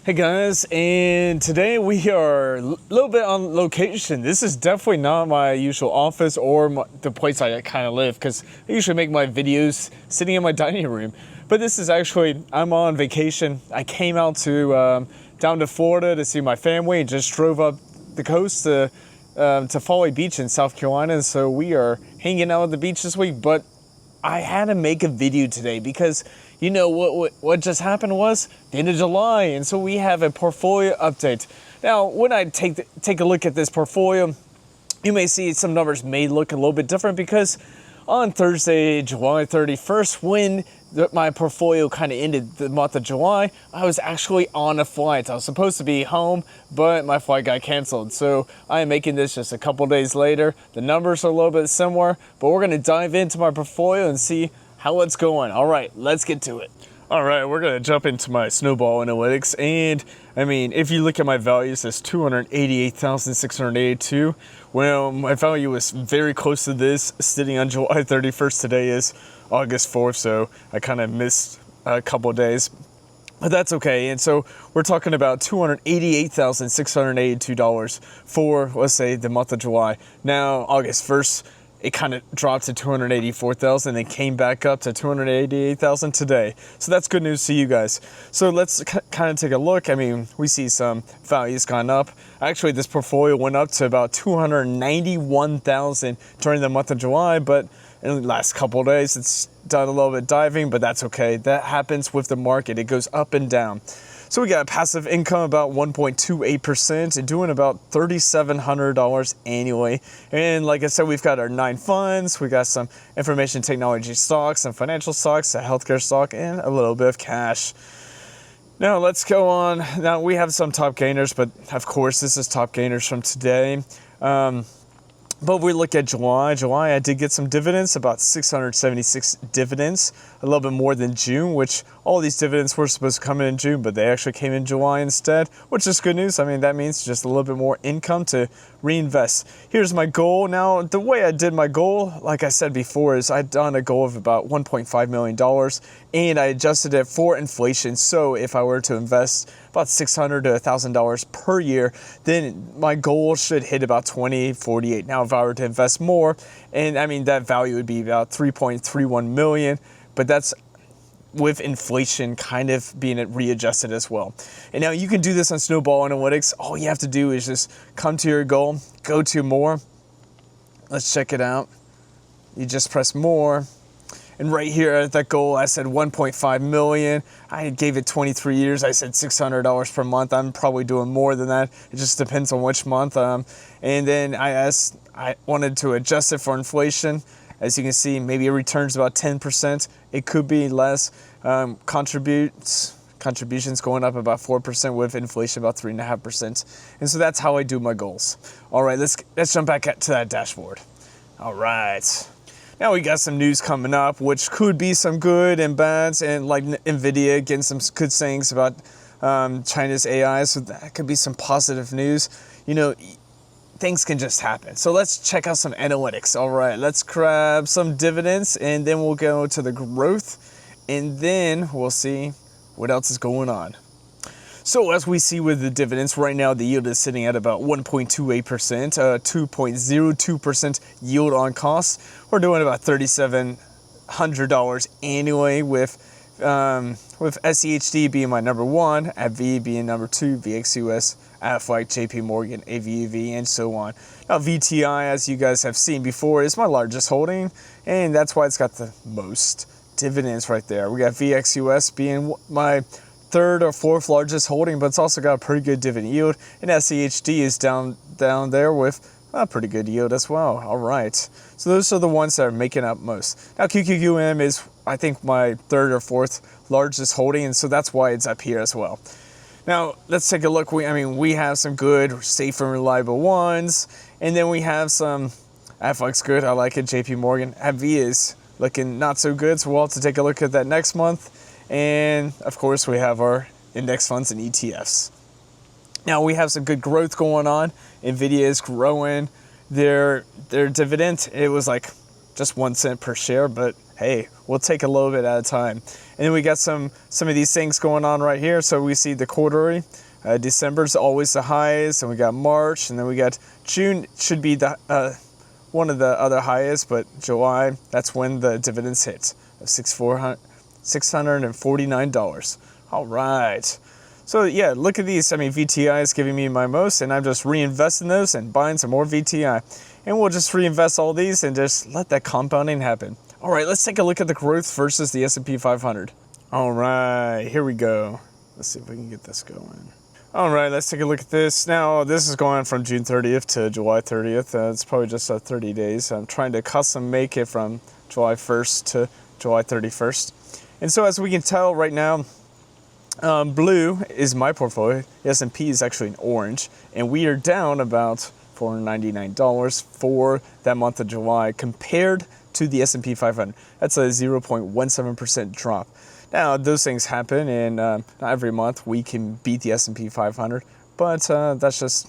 Hey guys, and today we are a little bit on location. This is definitely not my usual office or the place I kind of live, because I usually make my videos sitting in my dining room. But this is actually, I'm on vacation. I came out to down to Florida to see my family and just drove up the coast to Folly Beach in South Carolina. So we are hanging out at the beach this week, but I had to make a video today because you know what just happened was the end of July, and so we have a portfolio update. Now, when I take a look at this portfolio, you may see some numbers may look a little bit different because on Thursday, July 31st, when my portfolio kind of ended the month of July, I was actually on a flight. I was supposed to be home, but my flight got canceled. So I am making this just a couple days later. The numbers are a little bit similar, but we're going to dive into my portfolio and see how it's going. All right, let's get to it. All right, we're going to jump into my snowball analytics. And I mean, if you look at my values, it's 288,682. Well, my value was very close to this sitting on July 31st. Today is August 4th, so I kind of missed a couple days, but that's okay. And so we're talking about $288,682 for, let's say, the month of July. Now, August 1st, it kind of dropped to 284,000 and came back up to 288,000 today. So that's good news to you guys. So let's kind of take a look. I mean, we see some values gone up. Actually, this portfolio went up to about 291,000 during the month of July, but in the last couple of days, it's done a little bit diving, but that's okay. That happens with the market. It goes up and down. So we got passive income about 1.28% and doing about $3,700 annually. And like I said, we've got our 9 funds. We got some information technology stocks, some financial stocks, a healthcare stock, and a little bit of cash. Now let's go on. Now we have some top gainers, but of course this is top gainers from today. But we look at July. I did get some dividends, about 676 dividends, a little bit more than June, which all these dividends were supposed to come in June, but they actually came in July instead, which is good news. I mean, that means just a little bit more income to reinvest. Here's my goal. Now, the way I did my goal, like I said before, is I'd done a goal of about $1.5 million, and I adjusted it for inflation. So if I were to invest about $600 to $1,000 per year, then my goal should hit about 2048. Now, if I were to invest more, and I mean, that value would be about 3.31 million, but that's with inflation kind of being readjusted as well. And now you can do this on Snowball Analytics. All you have to do is just come to your goal, go to more. Let's check it out. You just press more. And right here at that goal, I said 1.5 million. I gave it 23 years. I said $600 per month. I'm probably doing more than that. It just depends on which month. And then I wanted to adjust it for inflation. As you can see, maybe it returns about 10%. It could be less. Contributions going up about 4% with inflation about 3.5%. And so that's how I do my goals. All right, let's jump back to that dashboard. All right. Now we got some news coming up, which could be some good and bad, and like NVIDIA getting some good sayings about China's AI, so that could be some positive news. You know, things can just happen. So let's check out some analytics. All right, let's grab some dividends, and then we'll go to the growth, and then we'll see what else is going on. So as we see with the dividends, right now the yield is sitting at about 1.28%, 2.02% yield on cost. We're doing about $3,700 annually with SEHD being my number 1, AbbVie being number 2, VXUS, Aflac, JP Morgan, AVUV, and so on. Now VTI, as you guys have seen before, is my largest holding, and that's why it's got the most dividends right there. We got VXUS being my 3rd or 4th largest holding, but it's also got a pretty good dividend yield, and SEHD is down there with a pretty good yield as well. All right, so those are the ones that are making up most. Now QQQM is, I think, my 3rd or 4th largest holding, and so that's why it's up here as well. Now let's take a look. We have some good, safe and reliable ones, and then we have some Aflac's good. I like it. JP Morgan. AbbVie is looking not so good, so we'll have to take a look at that next month. And of course, we have our index funds and ETFs. Now we have some good growth going on. NVIDIA is growing their dividend. It was like just 1 cent per share, but hey, we'll take a little bit at a time. And then we got some of these things going on right here. So we see the quarterly. December's always the highest, and we got March, and then we got June should be the one of the other highest, but July, that's when the dividends hit of $649. All right. So yeah, look at these. I mean, VTI is giving me my most, and I'm just reinvesting those and buying some more VTI. And we'll just reinvest all these and just let that compounding happen. All right, let's take a look at the growth versus the S&P 500. All right, here we go. Let's see if we can get this going. All right, let's take a look at this. Now, this is going from June 30th to July 30th. It's probably just 30 days. I'm trying to custom make it from July 1st to July 31st. And so as we can tell right now, blue is my portfolio. The S&P is actually in orange. And we are down about $499 for that month of July compared to the S&P 500. That's a 0.17% drop. Now, those things happen, and not every month we can beat the S&P 500, but that's just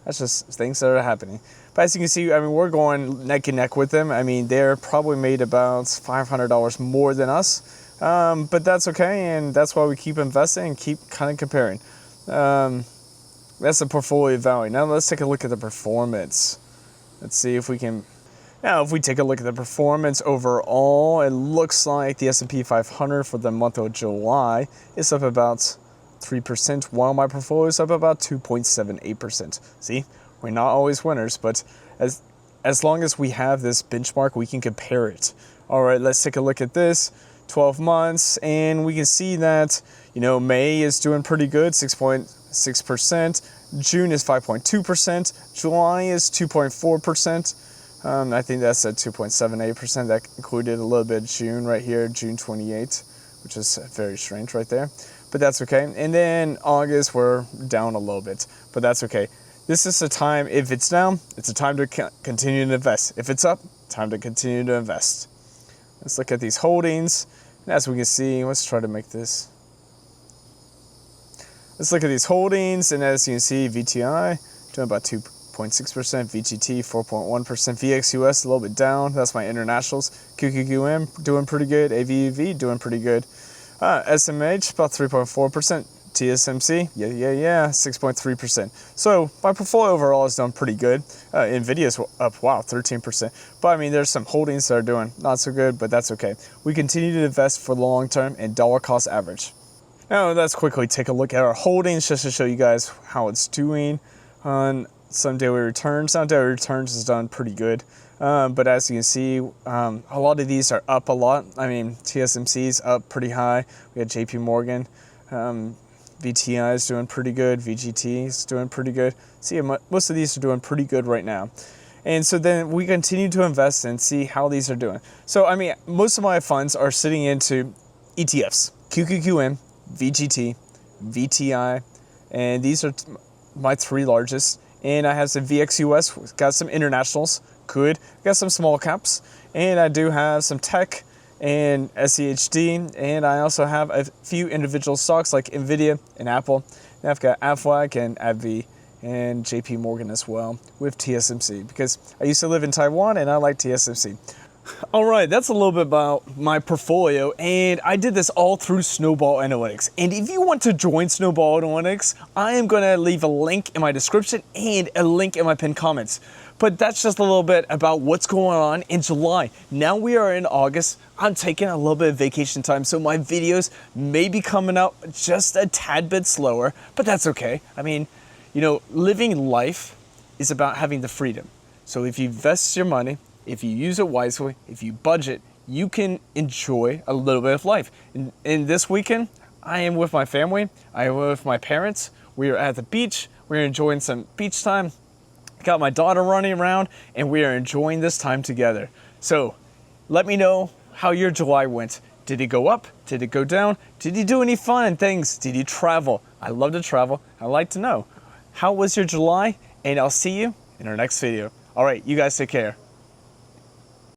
things that are happening. But as you can see, I mean, we're going neck and neck with them. I mean, they're probably made about $500 more than us, but that's okay, and that's why we keep investing and keep kind of comparing. That's the portfolio value. Now, let's take a look at the performance. Let's see if we can... Now, if we take a look at the performance overall, it looks like the S&P 500 for the month of July is up about 3%, while my portfolio is up about 2.78%. See, we're not always winners, but as long as we have this benchmark, we can compare it. All right, let's take a look at this. 12 months, and we can see that, you know, May is doing pretty good, 6.6%. June is 5.2%. July is 2.4%. I think that's at 2.78%. That included a little bit of June right here, June 28, which is very strange right there. But that's okay. And then August, we're down a little bit, but that's okay. This is a time, if it's down, it's a time to continue to invest. If it's up, time to continue to invest. Let's look at these holdings. And as we can see, let's try to make this. Let's look at these holdings. And as you can see, VTI doing about 2.6%, VGT 4.1%, VXUS a little bit down. That's my internationals. QQQM doing pretty good. AVUV doing pretty good. SMH about 3.4%. TSMC, yeah, 6.3%. So my portfolio overall is done pretty good. Nvidia's up, wow, 13%. But I mean, there's some holdings that are doing not so good, but that's okay. We continue to invest for the long term and dollar cost average. Now let's quickly take a look at our holdings just to show you guys how it's doing on some daily returns. Now daily returns is done pretty good. But as you can see, a lot of these are up a lot. I mean, TSMC is up pretty high. We got JP Morgan. VTI is doing pretty good. VGT is doing pretty good. See, most of these are doing pretty good right now. And so then we continue to invest and see how these are doing. So, I mean, most of my funds are sitting into ETFs, QQQM, VGT, VTI, and these are my three largest. And I have some VXUS, got some internationals, good. Got some small caps, and I do have some tech and SEHD, and I also have a few individual stocks like Nvidia and Apple. And I've got Aflac and AbbVie and JP Morgan as well with TSMC because I used to live in Taiwan and I like TSMC. All right, that's a little bit about my portfolio, and I did this all through Snowball Analytics. And if you want to join Snowball Analytics, I am going to leave a link in my description and a link in my pinned comments. But that's just a little bit about what's going on in July. Now we are in August. I'm taking a little bit of vacation time, so my videos may be coming out just a tad bit slower, but that's okay. I mean, you know, living life is about having the freedom. So if you invest your money, if you use it wisely, if you budget, you can enjoy a little bit of life. And this weekend, I am with my family. I am with my parents. We are at the beach. We're enjoying some beach time. Got my daughter running around, and we are enjoying this time together. So let me know how your July went. Did it go up? Did it go down? Did you do any fun things? Did you travel? I love to travel. I like to know. How was your July? And I'll see you in our next video. All right, you guys take care.